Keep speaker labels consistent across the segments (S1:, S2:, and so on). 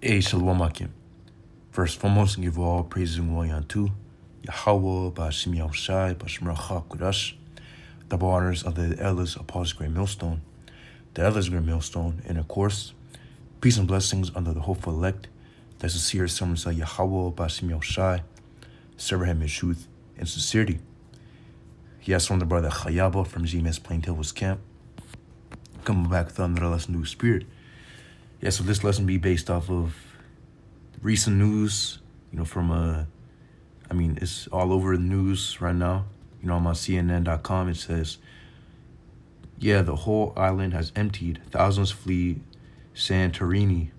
S1: Hey, Shalom Akim. First and foremost, give all praises and glory unto Yahweh, Ba'ashim Yahushai, Ba'ashim Racha Kudash. Double honors of the elders of Paul's Great Millstone, the elders' Great Millstone, and of course, peace and blessings under the hopeful elect, the sincere servants of Yahweh, Ba'ashim Yahushai, serve him in truth and sincerity. Yes, from the brother Chayaba from GMS Plaintails Camp, coming back with another lesson to spirit. Yeah, so this lesson be based off of recent news, from it's all over the news right now. On my CNN.com, it says, the whole island has emptied. Thousands flee Santorini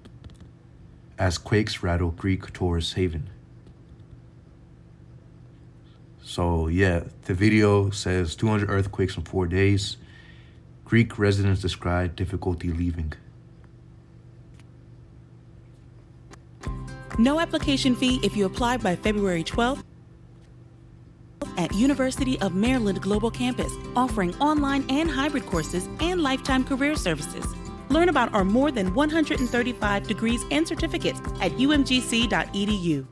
S1: as quakes rattle Greek tourist haven. So, the video says 200 earthquakes in 4 days. Greek residents describe difficulty leaving.
S2: No application fee if you apply by February 12th at University of Maryland Global Campus, offering online and hybrid courses and lifetime career services. Learn about our more than 135 degrees and certificates at umgc.edu.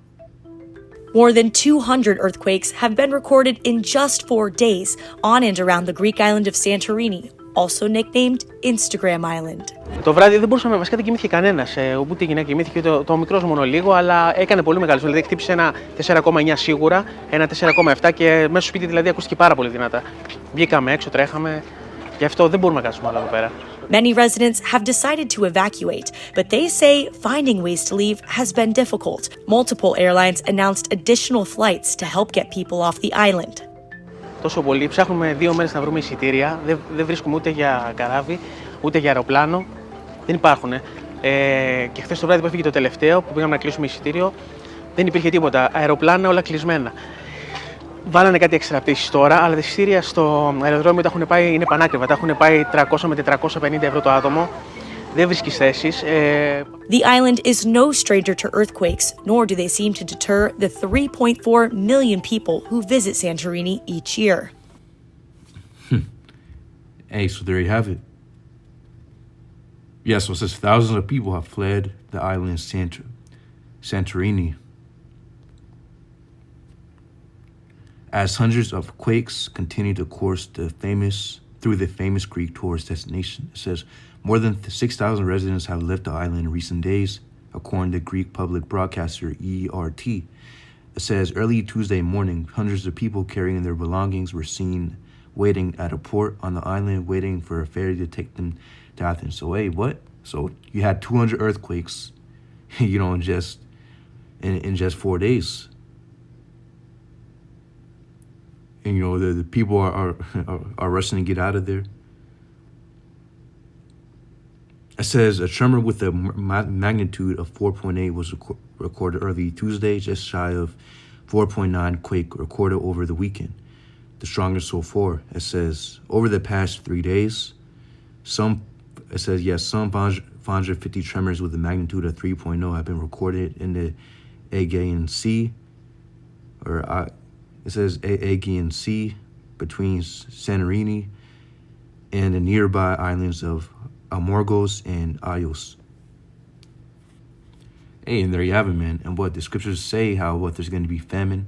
S3: More than 200 earthquakes have been recorded in just 4 days on and around the Greek island of Santorini, also nicknamed Instagram Island.
S4: Το βράδυ δεν μπορούσαμε, βασικά δεν κοιμήθηκε κανένας, ούτε η γυναίκα κοιμήθηκε, το μικρός μόνο λίγο, αλλά έκανε πολύ μεγάλο. Δηλαδή χτύπησε ένα 4,9 σίγουρα, ένα 4,7 και μέσα στο σπίτι δηλαδή ακούστηκε πάρα πολύ δυνατά. Βγήκαμε έξω, τρέχαμε, γι' αυτό δεν μπορούμε να κάτσουμε άλλο εδώ πέρα.
S3: Many residents have decided to evacuate, but they say finding ways to leave has been difficult. Multiple airlines announced additional flights to help get people off the island.
S4: Τόσο πολύ, ψάχνουμε 2 μέρες να βρούμε εισιτήρια, δεν βρίσκουμε ούτε για καράβι, ούτε για αεροπλάνο, δεν υπάρχουν. Και χθες το βράδυ που έφυγε το τελευταίο, που πήγαμε να κλείσουμε εισιτήριο, δεν υπήρχε τίποτα, αεροπλάνα όλα κλεισμένα. Βάλανε κάτι έξτρα πτήσεις τώρα, αλλά τα εισιτήρια στο αεροδρόμιο τα έχουν πάει, είναι πανάκριβα, τα έχουν πάει 300 με 450 ευρώ το άτομο. Δεν βρίσκεις θέσεις.
S3: The island is no stranger to earthquakes, nor do they seem to deter the 3.4 million people who visit Santorini each year.
S1: Hey, so there you have it. So it says thousands of people have fled the island Santorini as hundreds of quakes continue to course through the famous Greek tourist destination. It says more than 6,000 residents have left the island in recent days, according to Greek public broadcaster ERT. It says early Tuesday morning, hundreds of people carrying their belongings were seen waiting at a port on the island, waiting for a ferry to take them to Athens. So, hey, what? So you had 200 earthquakes, in just 4 days. And, the people are rushing to get out of there. It says a tremor with a magnitude of 4.8 was recorded early Tuesday, just shy of 4.9 quake recorded over the weekend, the strongest so far. It says over the past 3 days, some 550 tremors with a magnitude of 3.0 have been recorded in the Aegean Sea, Aegean Sea between Santorini and the nearby islands of Amorgos and Ios. Hey, and there you have it, man. And what the scriptures say, there's going to be famine.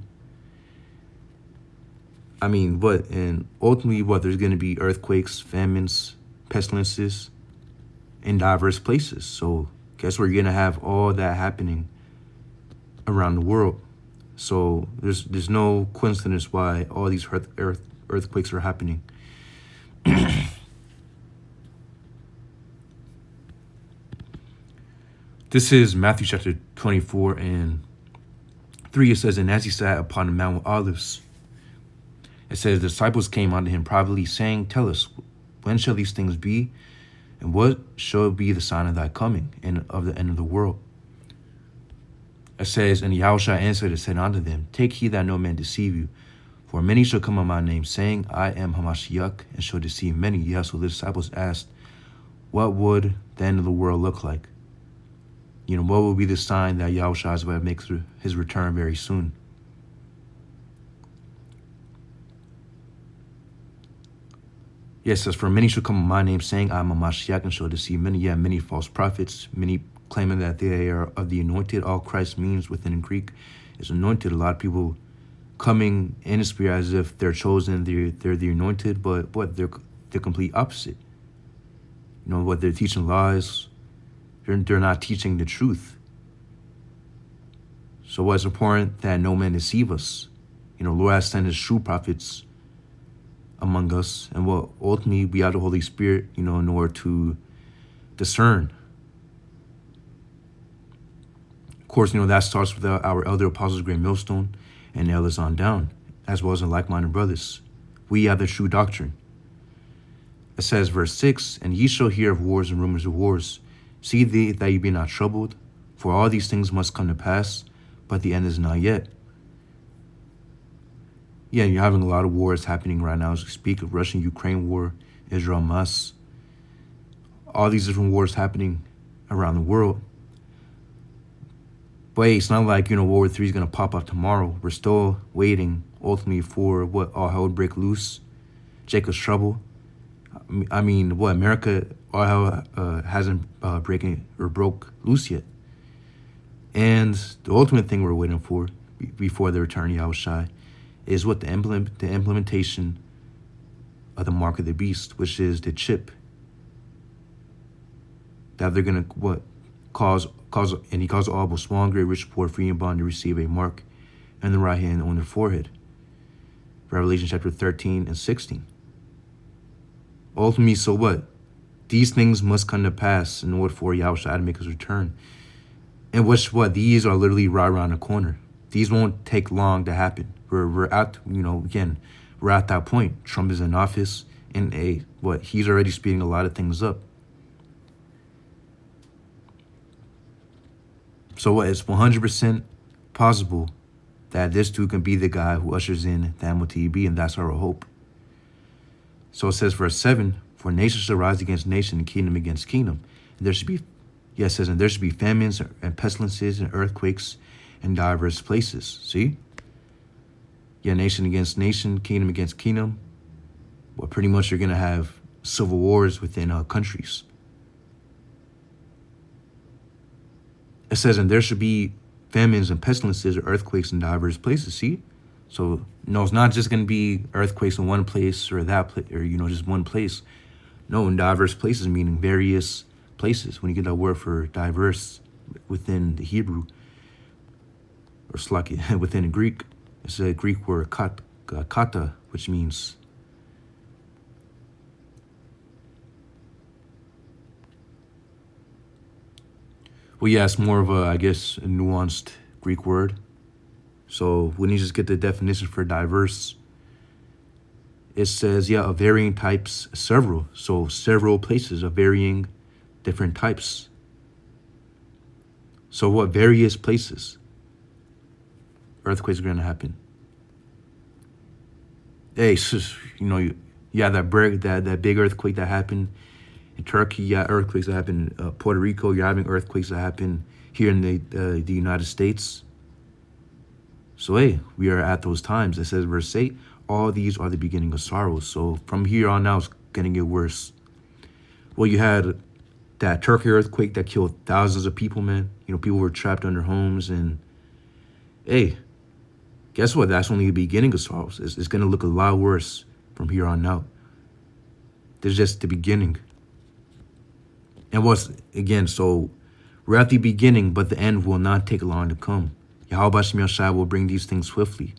S1: And ultimately there's going to be earthquakes, famines, pestilences in diverse places. So guess we're going to have all that happening around the world. So there's no coincidence why all these earthquakes are happening. This is Matthew chapter 24 and 3. It says, and as he sat upon the Mount of Olives, it says, the disciples came unto him privately, saying, tell us, when shall these things be? And what shall be the sign of thy coming and of the end of the world? It says, and Yahushua answered and said unto them, take heed that no man deceive you. For many shall come on my name, saying, I am Hamashiach, and shall deceive many. So the disciples asked, what would the end of the world look like? What will be the sign that Yahushua is about to make his return very soon? Yes, it says, for many shall come in my name, saying, I am a Mashiach, and shall deceive many. Many false prophets, many claiming that they are of the anointed. All Christ means within Greek is anointed. A lot of people coming in the spirit as if they're chosen, they're the anointed, but what they're complete opposite. You know what, they're teaching lies. They're not teaching the truth. So what's important that no man deceive us. You know, Lord has sent his true prophets among us, and what ultimately we have the Holy Spirit, you know, in order to discern. Of course, you know, that starts with our elder apostles, Great Millstone, and elders on down, as well as in like-minded brothers. We have the true doctrine. It says, verse 6, and ye shall hear of wars and rumors of wars. See thee that ye be not troubled, for all these things must come to pass, but the end is not yet. Yeah, you're having a lot of wars happening right now as we speak of Russian-Ukraine war, Israel-Hamas, all these different wars happening around the world. But hey, it's not like, you know, World War III is going to pop up tomorrow. We're still waiting, ultimately, for what all hell would break loose, Jacob's trouble. I mean, what, America, all hell hasn't broke loose yet. And the ultimate thing we're waiting for before the return of Yahushua is what the implementation of the mark of the beast, which is the chip that they're gonna cause, and he caused all both small and great, rich, poor, free and bond to receive a mark in the right hand on their forehead. Revelation chapter 13 and 16. Ultimately, so what? These things must come to pass in order for Yahushua to make his return. And these are literally right around the corner. These won't take long to happen. We're at, you know, again, we're at that point. Trump is in office, and he's already speeding a lot of things up. So it's 100% possible that this dude can be the guy who ushers in the MOTB, and that's our hope. So it says, verse 7, for nation shall rise against nation, and kingdom against kingdom. And there should be, it says, and there should be famines and pestilences and earthquakes in diverse places. See? Yeah, nation against nation, kingdom against kingdom. Well, pretty much you're going to have civil wars within countries. It says, and there should be famines and pestilences or earthquakes in diverse places. See? So, no, it's not just going to be earthquakes in one place or that place, or, you know, just one place. No, in diverse places, meaning various places. When you get that word for diverse within the Hebrew, or slaki, within the Greek, it's a Greek word kata, which means well, yeah, it's more of a, I guess, a nuanced Greek word. So when you just get the definition for diverse, it says, yeah, of varying types, several. So several places of varying different types. So what various places earthquakes are going to happen? Hey, you know, yeah, that big earthquake that happened in Turkey. Yeah, earthquakes that happen in Puerto Rico. You're having earthquakes that happen here in the United States. So, hey, we are at those times. It says, verse 8, all these are the beginning of sorrows. So from here on out, it's going to get worse. Well, you had that Turkey earthquake that killed thousands of people, man. You know, people were trapped under homes. And, hey, guess what? That's only the beginning of sorrows. It's going to look a lot worse from here on out. This is just the beginning. And again, so we're at the beginning, but the end will not take long to come. Yahweh Shem Yahshua will bring these things swiftly.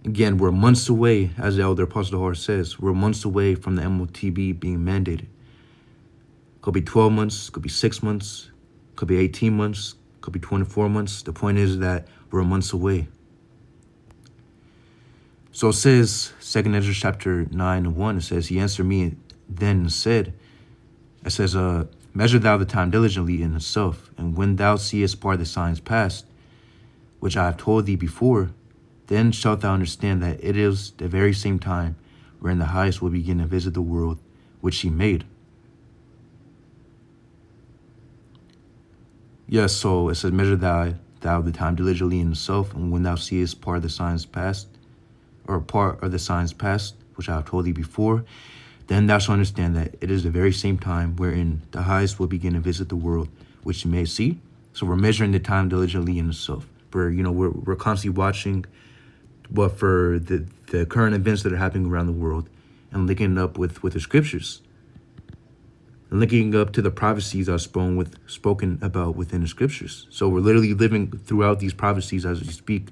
S1: Again, we're months away, as the elder Apostle Dahar says, we're months away from the MOTB being mandated. Could be 12 months, could be 6 months, could be 18 months, could be 24 months. The point is that we're months away. So it says, 2 Ezra chapter 9 and 1, it says, he answered me then and said, it says, measure thou the time diligently in itself, and when thou seest part of the signs past, which I have told thee before, then shalt thou understand that it is the very same time wherein the highest will begin to visit the world which he made. Yes, so it says, measure thou the time diligently in itself, and when thou seest part of the signs past, or part of the signs past, which I have told thee before, then thou shalt understand that it is the very same time wherein the highest will begin to visit the world, which you may see. So we're measuring the time diligently in itself. We're constantly watching what for the current events that are happening around the world and linking it up with the scriptures. And linking up to the prophecies that are spoken about within the scriptures. So we're literally living throughout these prophecies as we speak.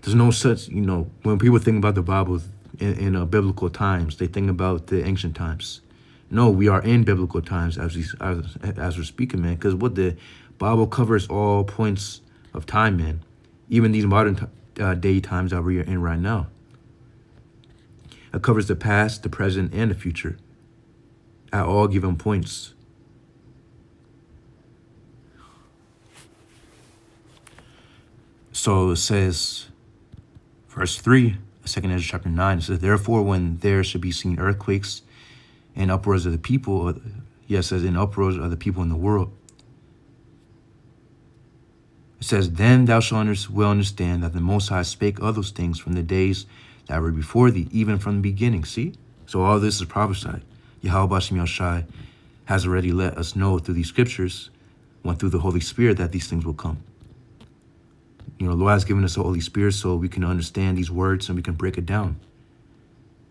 S1: There's no such, when people think about the Bible in biblical times, they think about the ancient times. No, we are in biblical times as we're speaking, man. Because what the Bible covers all points of time, man. Even these modern day times that we're in right now. It covers the past, the present, and the future at all given points. So it says, verse 3, 2 Ezra chapter 9, it says, therefore, when there should be seen earthquakes and uproars of the people, it says, in uproars of the people in the world. It says, then thou shalt well understand that the Most High spake of those things from the days that were before thee, even from the beginning. See? So all this is prophesied. Yahweh Bashim Yahushai has already let us know through these scriptures, through the Holy Spirit, that these things will come. The Lord has given us the Holy Spirit so we can understand these words and we can break it down.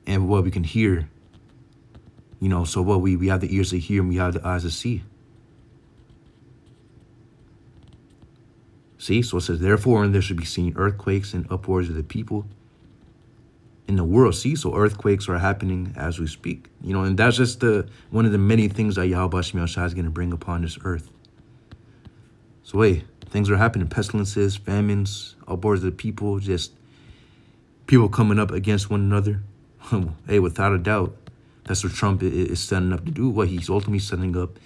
S1: And what we can hear, so what we have the ears to hear and we have the eyes to see. See, so it says, therefore, and there should be seen earthquakes and uproars of the people in the world. See, so earthquakes are happening as we speak. And that's just one of the many things that Yahweh Bashim Yahushai is going to bring upon this earth. So things are happening, pestilences, famines, uproars of the people, just people coming up against one another. Without a doubt, that's what Trump is setting up to do. What he's ultimately setting up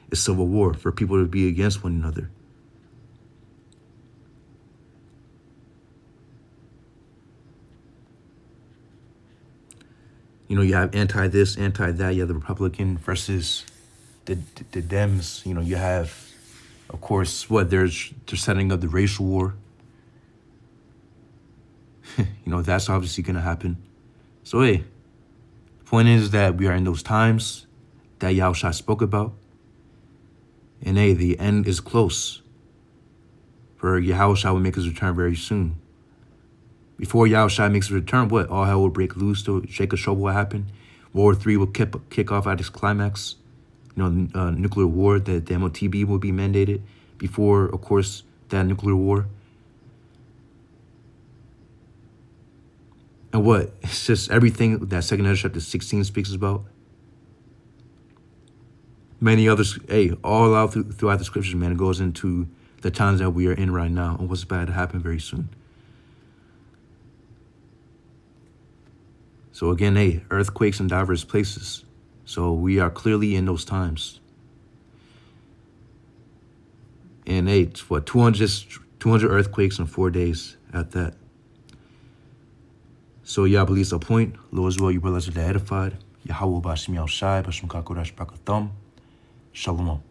S1: is civil war for people to be against one another. You have anti-this, anti-that. You have the Republican versus the Dems. You have, of course, they're setting up the racial war. That's obviously going to happen. So, the point is that we are in those times that Yahushua spoke about. And, the end is close. For Yahushua will make his return very soon. Before Yahushua makes a return, all hell will break loose, to Jacob trouble will happen. World War III will kick off at its climax. Nuclear war, the MOTB will be mandated before, of course, that nuclear war. And it's just everything that 2 Ezra chapter 16 speaks about. Many others, all out throughout the scriptures, man, it goes into the times that we are in right now and what's about to happen very soon. So again, earthquakes in diverse places. So we are clearly in those times. And 200 earthquakes in 4 days at that. So Yah believes a point. Lord as well, you brothers are edified. Yahweh Bashim Yahushai, Bashim Kakodash Brakatham. Shalom.